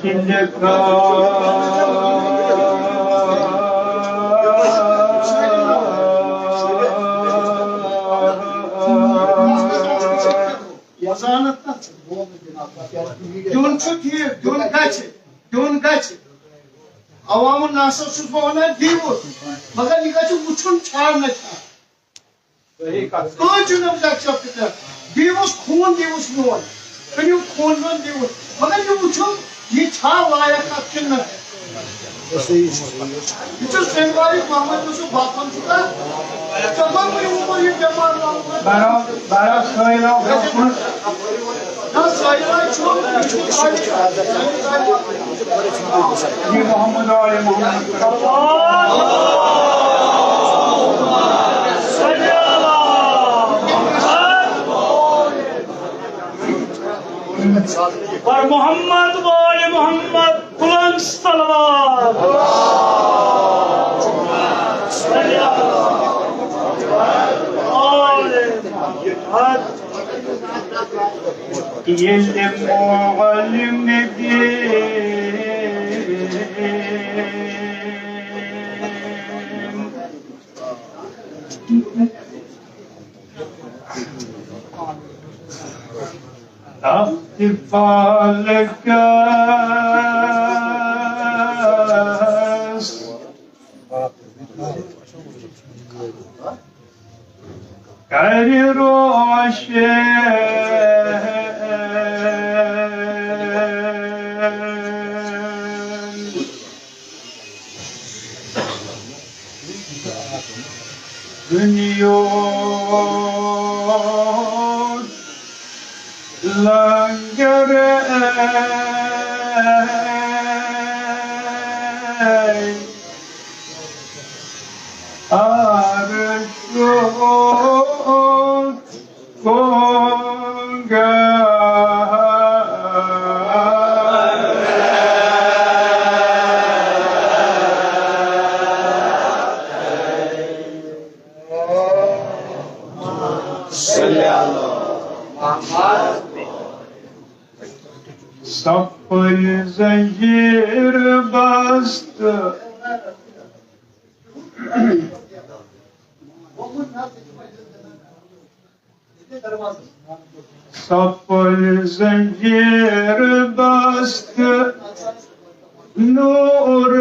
तिलका अवाम नासर सुबह दीवुस मगर यह वुन छान दीवुस खून दीवुस मोन कनियो खून मन दीवुस मगर यह वुन यह लायक सेनवारी मोहम्मद यूसुफ बापन मोहम्मद और मोहम्मद बोले मोहम्मद बुलंद सलवात ये मुअल्लिम दे احتفال كاس كاري روشه دنيا لنگر آرشود کنگا सफल जंजीर बस्त सफल जंजीर बस्त नूर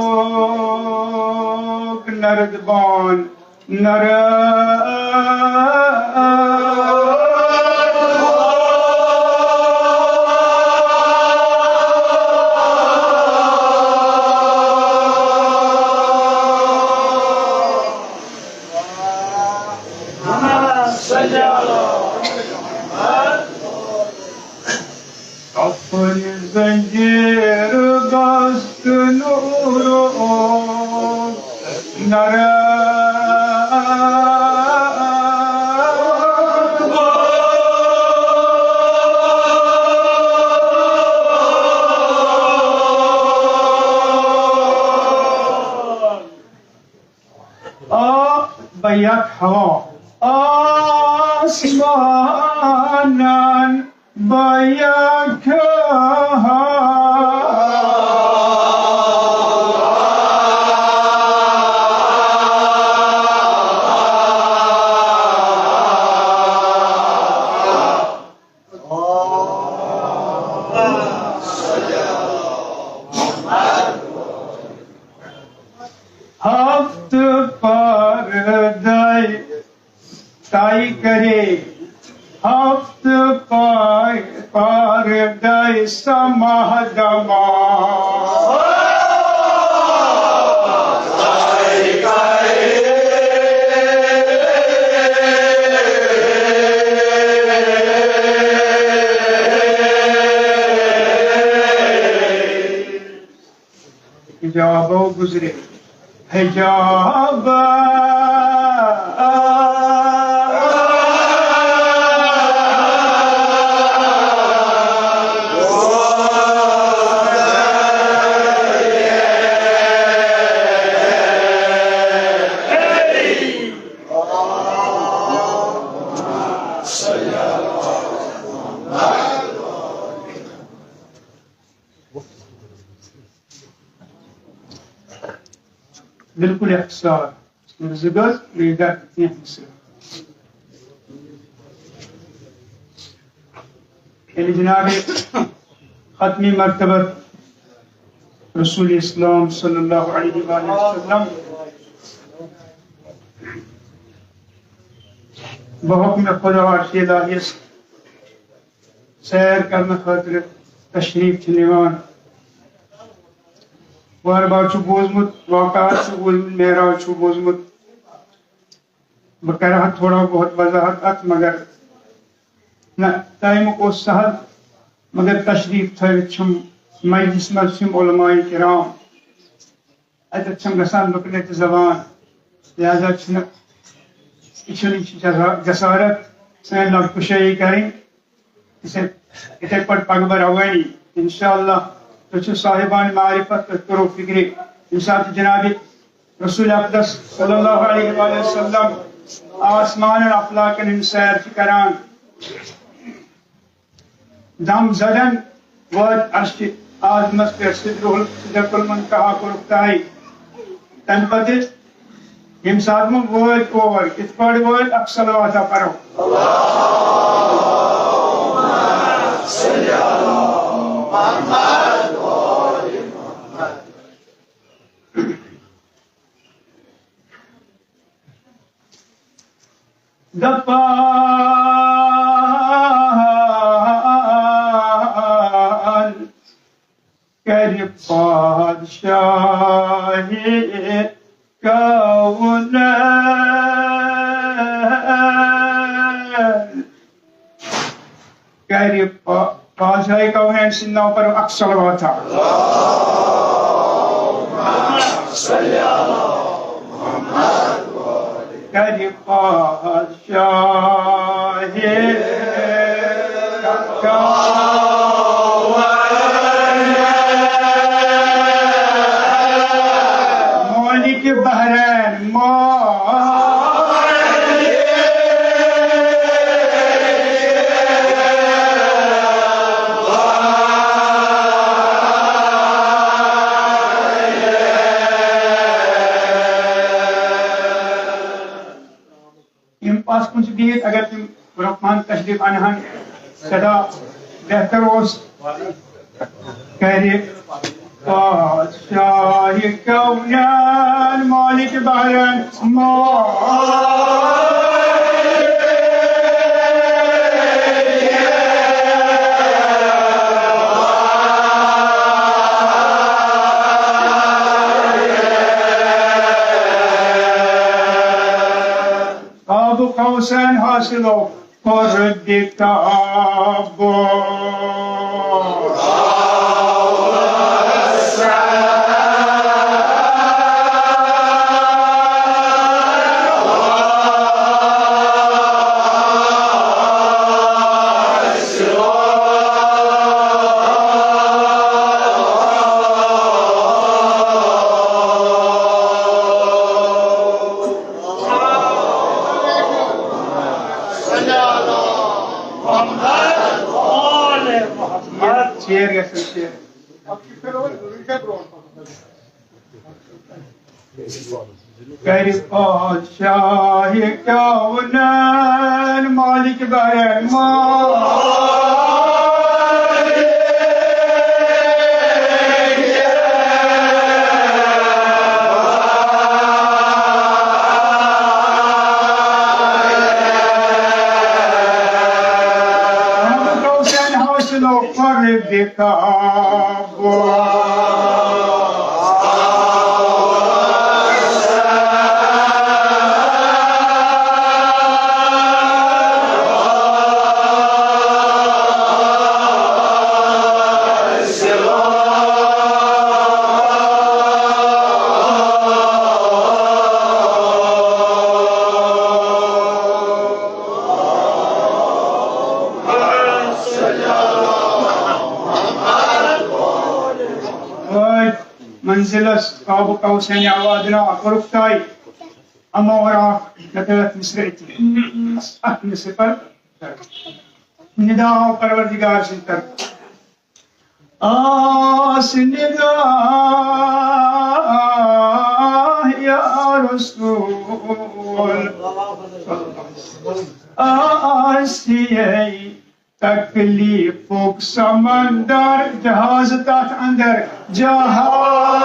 ओग नरदबान नर अपनी जंजीर बस्त नूर नर बैक हवा आसमानन बैक हफ्त पर ताई करे हफ्त पर गए समादमा हिजाब गुजरे हिजाब बिल्कुल इख्तिसार ज़गज़ लीडर जनाब खत्मी मरतबत रसूल इस्लाम सल्लल्लाहु अलैहि वसल्लम बहुक्म खुदा अर्श इलाही सैर करने खातिर तशरीफ निवान बार बार बोजमुत वाक़ात बोजमुत मेराज बोजमुत बह कर थोड़ा बहुत वजाहत अत मगर न टाइम को सहल मगर तशरीफ थम मजलिस मम उलमाए किराम अतम गसान लुकन जबान लिहाजा जसारत सन लकुशाई करें इथे पे पगबर अवानी इंशाअल्लाह तो साहिबान मारिफत करो फिक्र इंसात जनाब रसूल अक़दस सल्लल्लाहु अलैहि वसल्लम आसमान अफलाकन सैर करान दम जदन वाद अर्श आजमत पे सिदरुल मुंतहा को रुकताई तन पद यम सात में वोद ओवर इत पड़ वोद अक्सर वाता परो अल्लाहुम्मा सल्ली अला मुहम्मद व आलि मुहम्मद दफा कर पादशाही कौनैन कर पादशाही कौनैन सिन्ना पर अक्सर वाता कर पादशाही बहरैन पास कुछ भी अगर तुम रहमान तशरीफ अनहन सदा बेहतर होस कह शाही कौनैन मालिक बहरैन अबू कौसैन हासिलो और दिताबो कर शाही कौनैन मालिक बहरैन दिताबो منزلس قاب قوسين عوادنا ورفتاي أما وراء لثلاث مسرعتي أحمي سفر نداء پروردگار سنتر آس نداء आसिए तकलीफुक समंदर जहाज तथ अंदर जहाज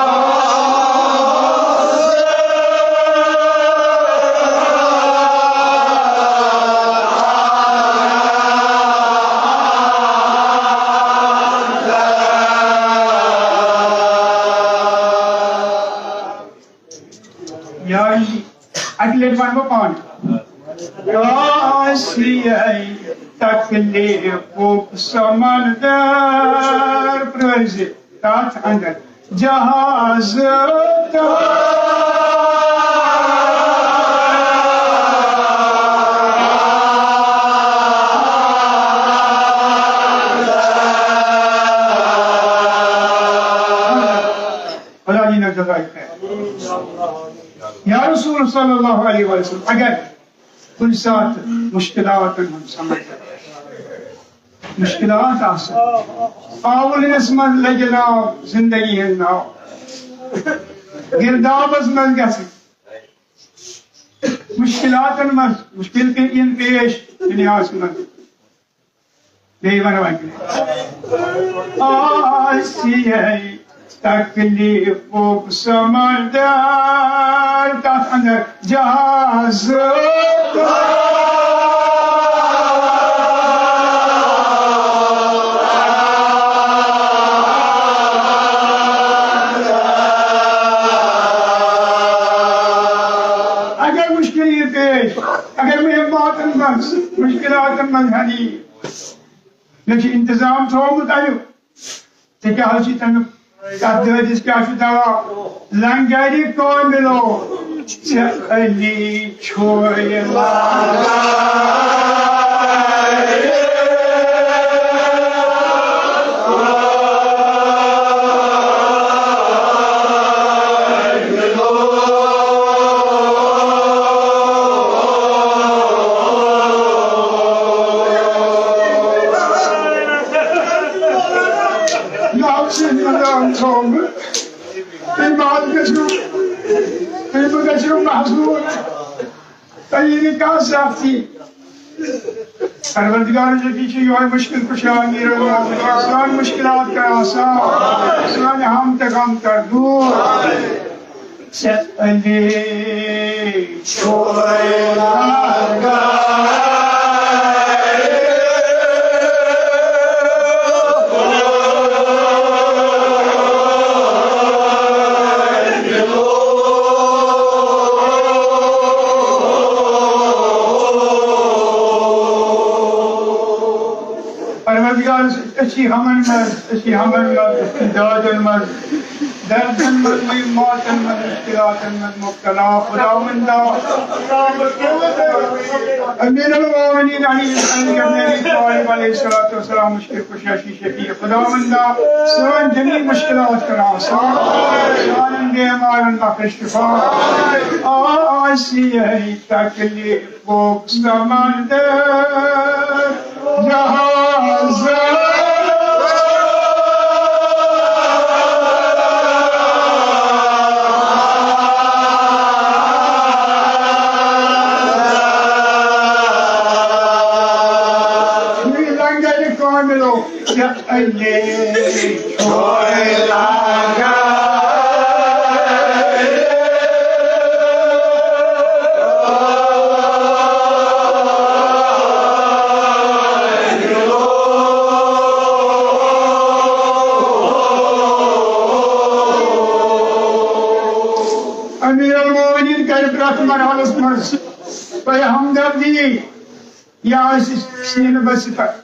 अगले वन पान तकलीफुक समंदर प्रज तथ अंदर जहाज खुदा जी ने जगह या रसूल सल्लल्लाहु अलैहि वसल्लम अगर कुछ साथ मुश्किलात हम समझ मुश्किलात आउलिनस मन लगे जिंदगी नाव गिरदाबस मन गस मुश्किलात मन मुश्किल के इन पेश दुनियास मन बेवन आसिए तकलीफुक समंदर तथ अंदर जहाज अगर मुश्किल पेश अगर मेरे बात मुश्किलात हनी मे इंतजाम थोमुत आयु क्या तमिक दस क्या दवा लंगरी को मिलो अली छोड़ परवरदिगार जो मुश्किल कुशान मुश्किलात का आसान हम तक हम कर दूर हमन दादन मत दर्दन मत मौतन मत मुश्किलातन मत मुब्तला खुदावंदा अमीर अल-मोमिनीन अलैहिस्सलाम मुश्किल कुशा शफी खुदावंदा सान जमी मुश्किलात करा सान बेमारन बख्श शिफा आसिए तकलीफुक समंदर जहाज हमदर्दी या सीन बस पर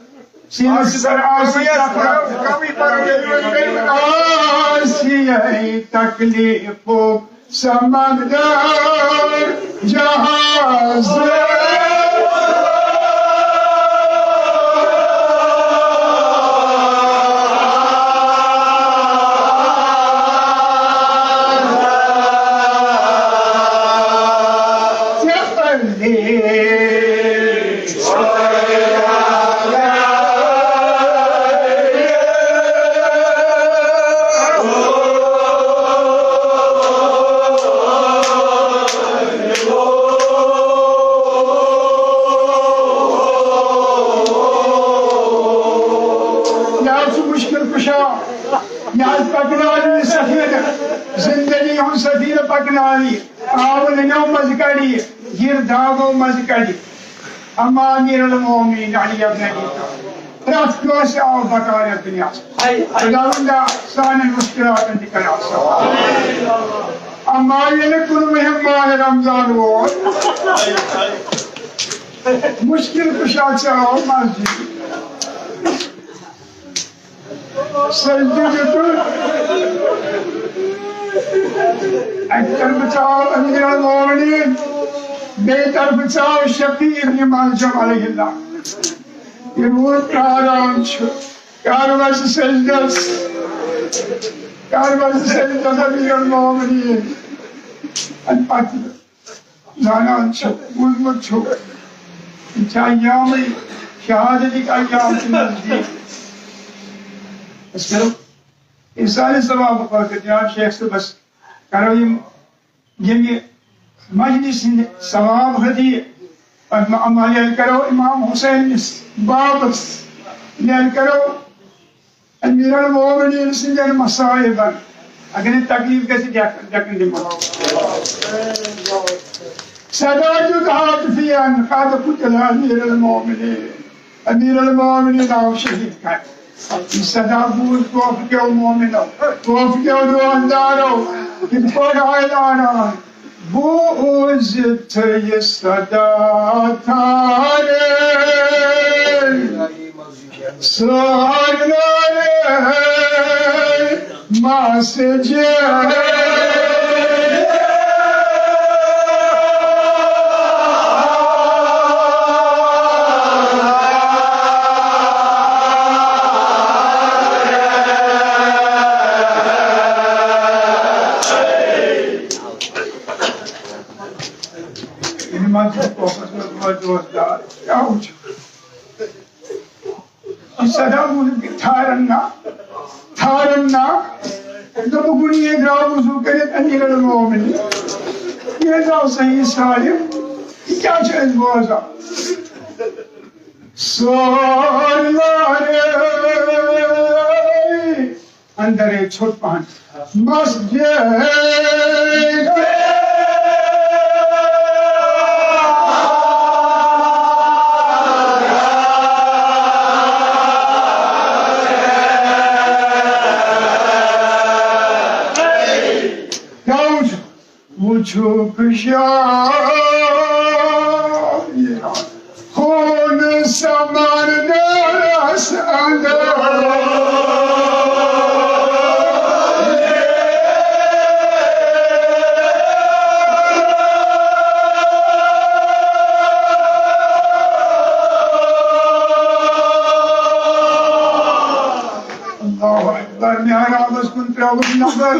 तकलीफुक समंदर जहाज Yaz पकनाली सफीना जिंदगी हम सफीना पकनाली आव लेनो मजकड़ी गिर दावो मजकड़ी अम्मा अमीरुल मोमिनीन अली इब्न अबी तालिब रात से आव बकार दुनिया खुदावंदा सान मुश्किलात दिकरा अम्मा ये कुल में माह रमजान वो मुश्किल कुशा चाहो मस्जिद सजदे में अक्तर बचाओ अमीरुल मोमिनीन बेहतर बचाओ शफी इब्न मालजम अलैहिल्लाह ये वो कारवां सजदस अमीरुल मोमिनीन अनपत जानान छो मुजमत छो इंशाअल्लाह शहादत का अय्याम के नजदीक करो इंसान सवाब कर जनाब शेख से बस करो ये मजलिस सवाब हदी और अमल करो इमाम हुसैन बाबस लेल करो अमीरुल मोमिनीन सिंजन मसाइबन अगर तकलीफ कैसे जकन दिमा सदाजुद हातफियन काद कुतल अमीरुल मोमिनीन आओ शहीद का सदा बूझ कोफ के मोमिनो कोफ के दुआदारो कितोर आयलाना बूझ थे सदा थारे सोहरे मासजे थारन्ना तो बुगुनी ये ग्राम वजू करे अमीरुल मोमिनीन ये जाओ सही सालिम क्या चीज बोला सोलारे अंदर एक छोट पान मस्जिद छुप खून समर दरस अंदर मेहराबस कुन प्रभु नजर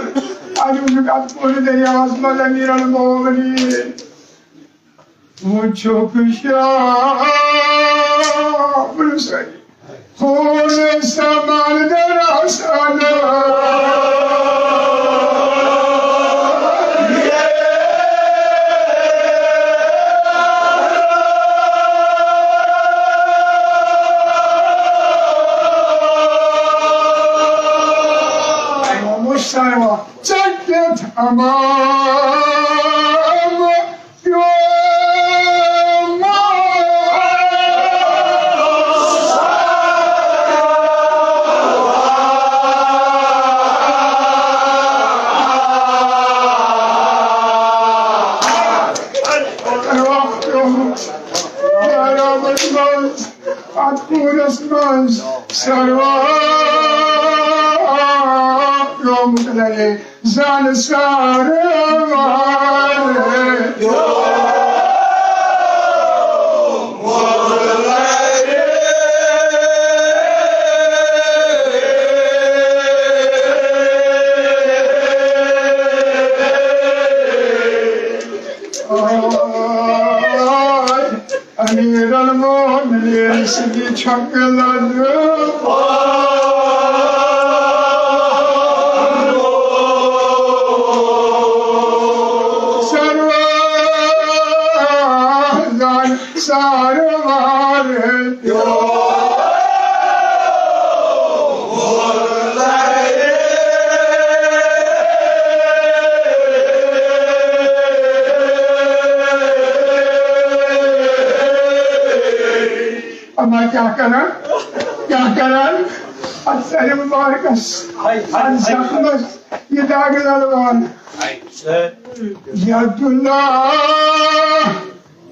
आज मुझे पूरी तेरी आसमान अमीरुल मोमिनीन मुझको खून समान Dharasana अमाम Zan Amirul Mo'minin sizi çakıladım. Sarvar yo क्या करा असल मुबारकस जख्मस ये दाग ललवान यदुल्लाह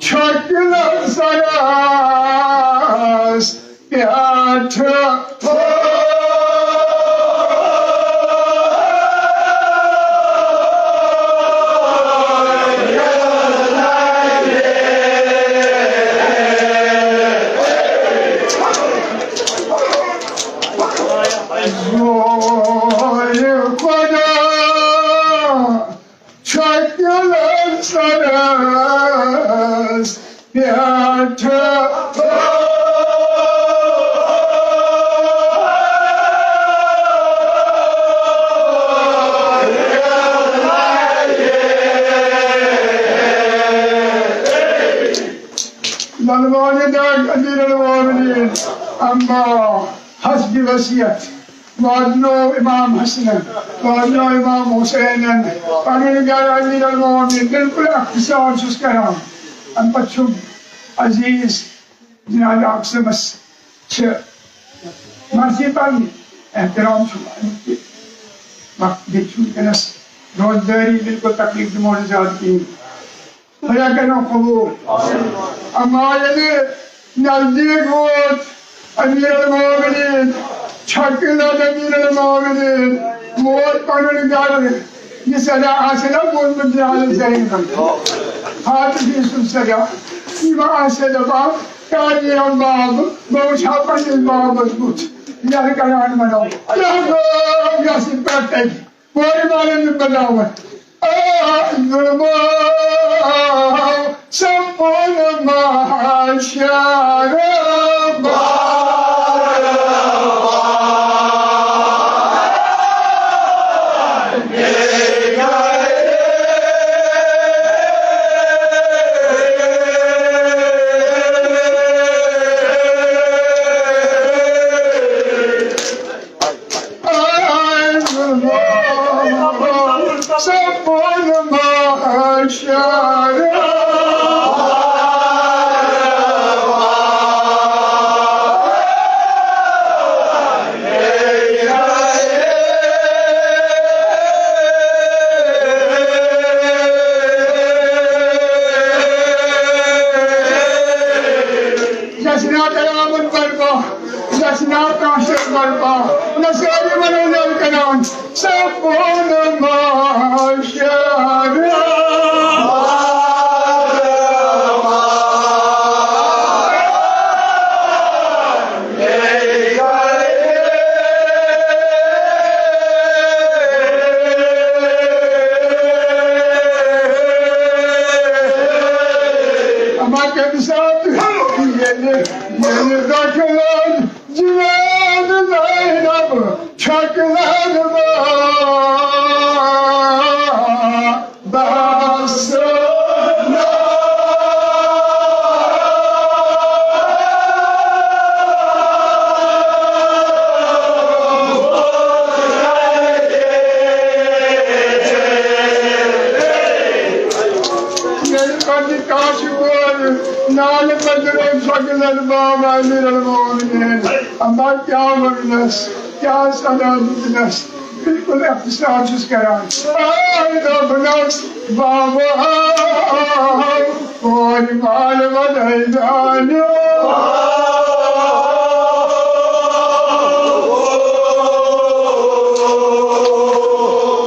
छकलम सरास प्याठ حسب وصيت وادنو امام حسن وادنو امام حسین پروردگار امیر المومنین بالکل اختصار چھُس کران امہِ پتہٕ چھُ عزیز جناب اقسمس چھِ مرضی پنٕنۍ احترام چھُ وقت بیٚیہِ چھُ وٕنکیٚنس روزدٲری بالکل تکلیف دِمو نہٕ زیادٕ کِہیٖنۍ خۄدا کرنو قبوٗل اما ییٚلہِ نزدیٖک ووت امیر المومنین چھکلن امیر المومنین ووت پنُن گرٕ یہِ سزا آسہِ نا بوٗزمُت جناب زینبن حاطف یوسف سزا یہِ ما آسہِ دپان کیٛاہ نیرم باب بہٕ وٕچھٕ ہا پننِس بابس بُتھ یَلہٕ کران ونو یۄس یہِ پٮ۪ٹھ تَتہِ کورِ والٮ۪ن نہٕ بناوان ظُلمو سمپوٗرن مہاشر بالکل اختصار چھُس کران دوٚپنَس بابا کورِ مال وَدَے دانیو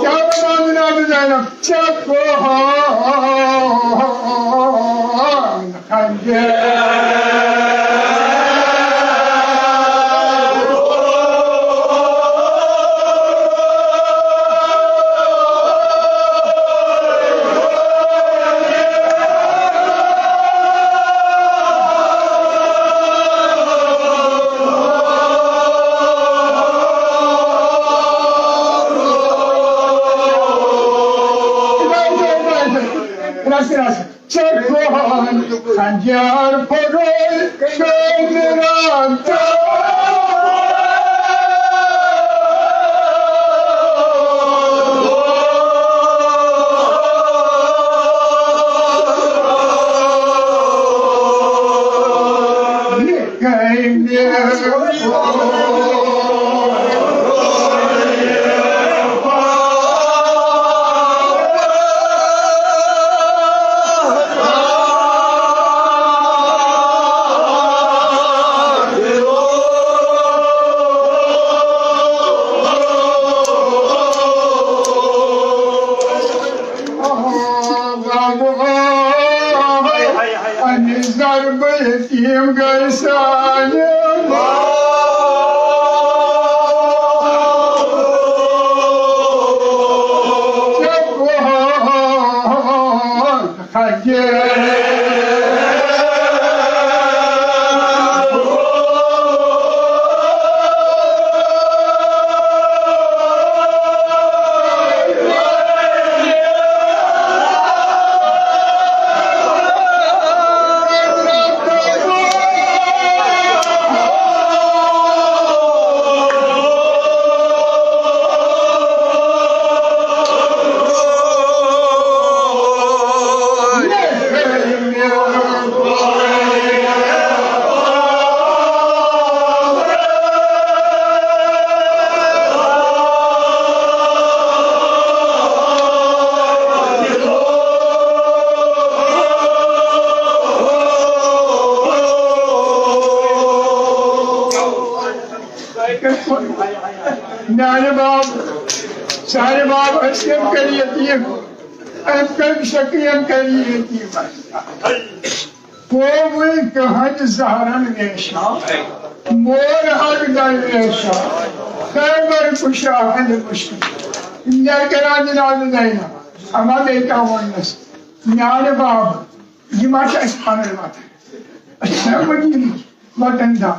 کیٛاہ وَنان جناب زینب ژےٚ کۄہَن خنجر Sanjar Pogol Shomiranta Nikaim सारे बाप अस्यम करियतीम अकल शकियम करियतीम कोई कहत जहरन वेशा मोर हक दल वेशा खैबर कुशाहन मुश्किल नरकराज नाद देना अमा बेटा वनस न्याण बाप जिमाचा इस्पानर बात अच्छा Medina वतनदा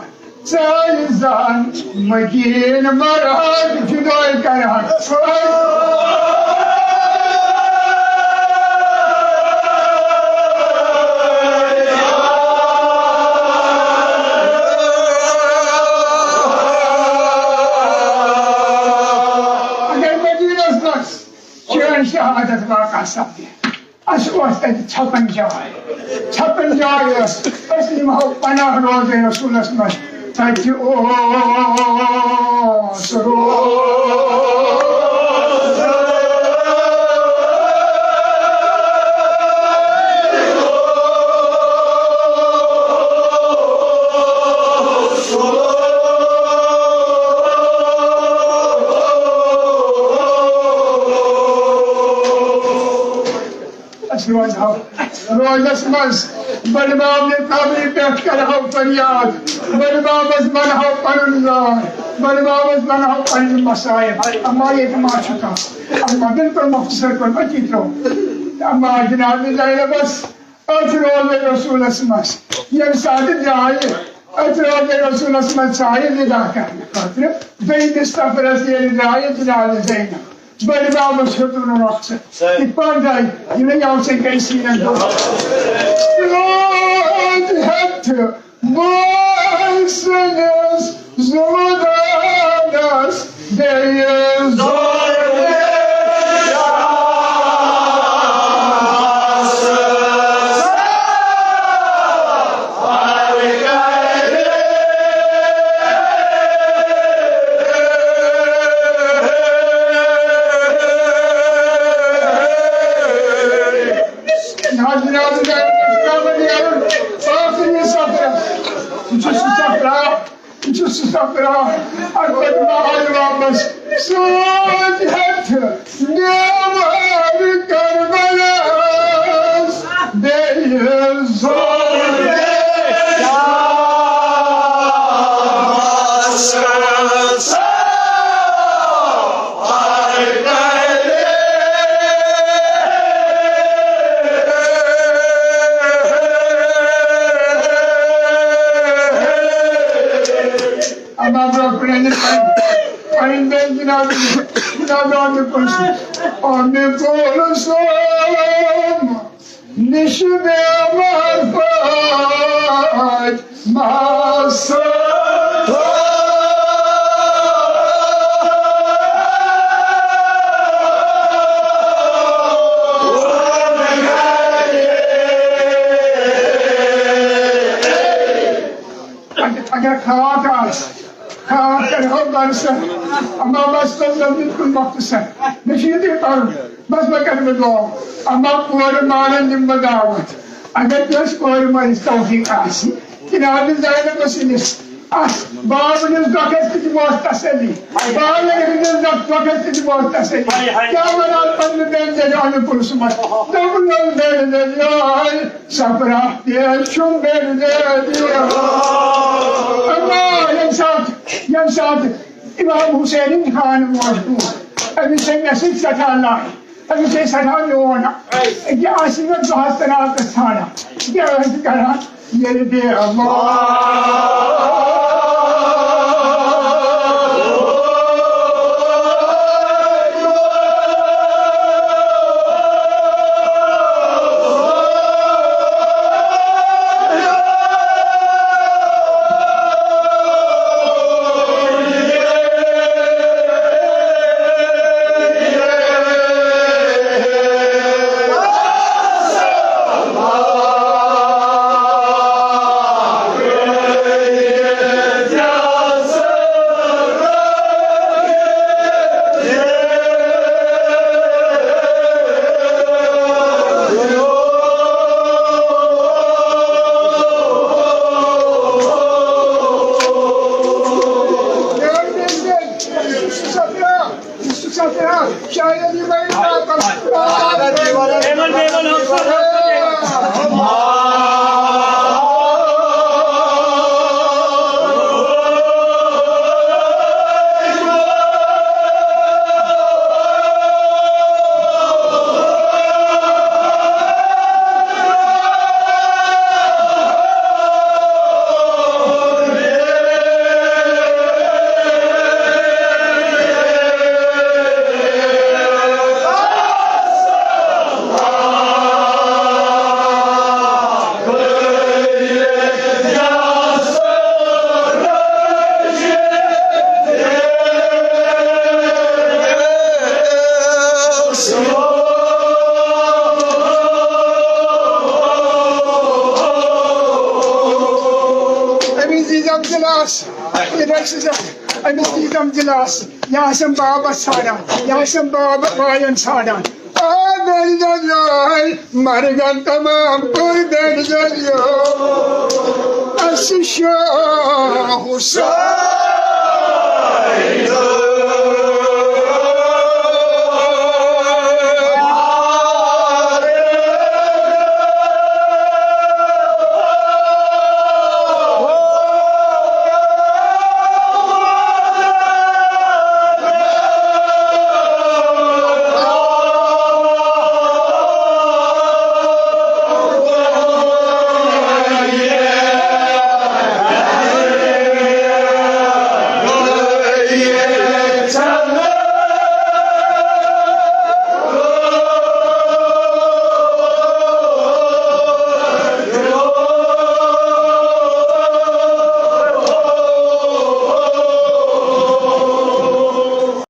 Zan Magin Marad Judoy Karat Agar Madina's nas Kiran Shahadat Waka Sabdi Aswas at Chapan Jai Aslim Ho Panah Rose Rasulas Mas Thank you. बड़े बाप ने काबरी पेश कर हो फरियाद बड़े बाप मन हो परंजार बड़े बाप मन हो पर मसाइब अम्मा ये तमाशा था अम्मा दिन पर मुख्तसर पर बची तो अम्मा जनाब जाए बस अतरो में रसूल असमस ये साथ जाए अतरो में रसूल असमस सारे निदा करने खातिर बेई दस्तफर से जाए जनाब ज़ैना बड़े बाबा शुक्र नवाज़ इपान जाए इन्हें यहाँ से कैसी न दो Lord had to moisten Zudanas there is अगर खवा का Yılmaz. Hakikaten havlarsa. Ama başlarından bir kul baktıysa. Ne şey değil kalın. Bas bakalım bir doğum. Ama kuvarı mağaranın bu davet. Agar göz koymayız tevfik alsın. Kinabı zayıflasınız. Ah, bağımınız doketli muhtaseli. Bağımınız doketli muhtaseli. Yağmaran tanrı benzeri anı kurusumaz. Doğrulan benzeri yol. Safra diye şun benzeri yol. Allah yan saat. İmam Hüseyin'in hanım oldu. Ebi sen nasip satarlar. Ebi sen satar yoğuna. Ya aslında duhastan altı sana. Ya öğrenci karan. Yeri de Allah. Jelas, Yasin Baba Saran, Yasin Baba Bayan Saran. Ben geliyor, Margan tamam, ben geliyor. Asıl Hüseyin.